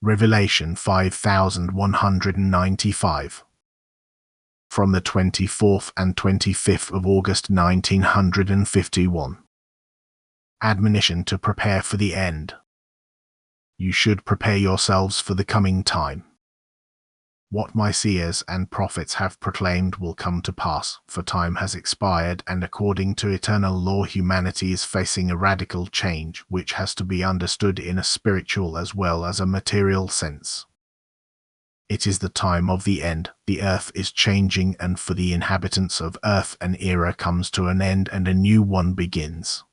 Revelation 5195. From the 24th and 25th of August 1951. Admonition to prepare for the end. You should prepare yourselves for the coming time. What my seers and prophets have proclaimed will come to pass, for time has expired, and according to eternal law humanity is facing a radical change which has to be understood in a spiritual as well as a material sense. It is the time of the end. The earth is changing, and for the inhabitants of earth an era comes to an end and a new one begins.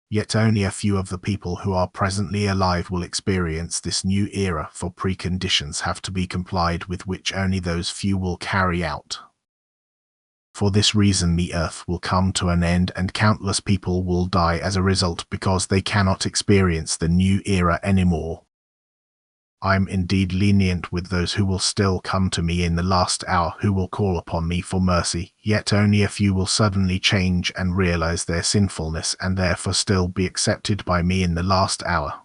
Yet only a few of the people who are presently alive will experience this new era, for preconditions have to be complied with which only those few will carry out. For this reason the earth will come to an end and countless people will die as a result because they cannot experience the new era anymore. I am indeed lenient with those who will still come to me in the last hour, who will call upon me for mercy, yet only a few will suddenly change and realize their sinfulness and therefore still be accepted by me in the last hour.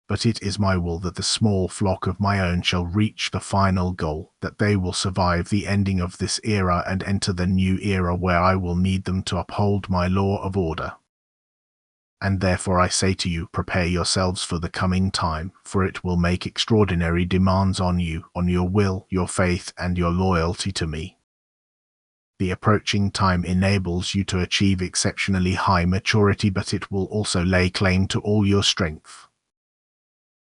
But it is my will that the small flock of my own shall reach the final goal, that they will survive the ending of this era and enter the new era where I will need them to uphold my law of order. And therefore I say to you, prepare yourselves for the coming time, for it will make extraordinary demands on you, on your will, your faith, and your loyalty to me. The approaching time enables you to achieve exceptionally high maturity, but it will also lay claim to all your strength.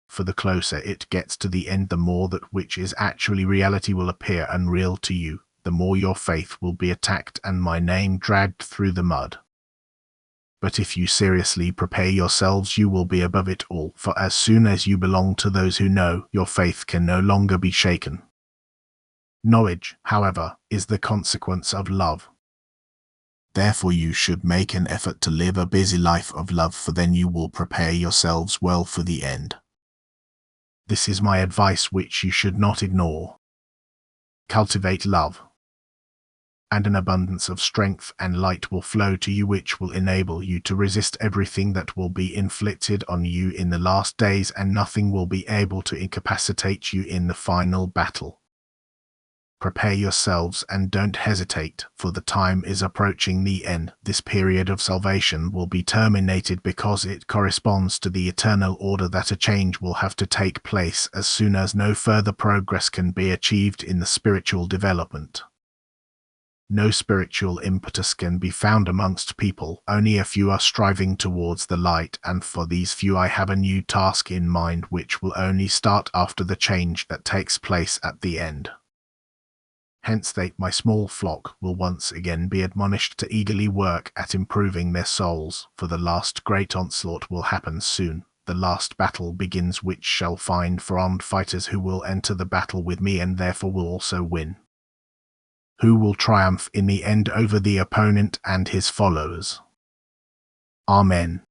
For the closer it gets to the end, the more that which is actually reality will appear unreal to you, the more your faith will be attacked and my name dragged through the mud. But if you seriously prepare yourselves, you will be above it all, for as soon as you belong to those who know, your faith can no longer be shaken. Knowledge, however, is the consequence of love. Therefore you should make an effort to live a busy life of love, for then you will prepare yourselves well for the end. This is my advice which you should not ignore. Cultivate love, and an abundance of strength and light will flow to you which will enable you to resist everything that will be inflicted on you in the last days, and nothing will be able to incapacitate you in the final battle. Prepare yourselves and don't hesitate, for the time is approaching the end. This period of salvation will be terminated because it corresponds to the eternal order that a change will have to take place as soon as no further progress can be achieved in the spiritual development. No spiritual impetus can be found amongst people, only a few are striving towards the light, and for these few I have a new task in mind which will only start after the change that takes place at the end. Hence they, my small flock, will once again be admonished to eagerly work at improving their souls, for the last great onslaught will happen soon. The last battle begins, which shall find for armed fighters who will enter the battle with me and therefore will also win. Who will triumph in the end over the opponent and his followers. Amen.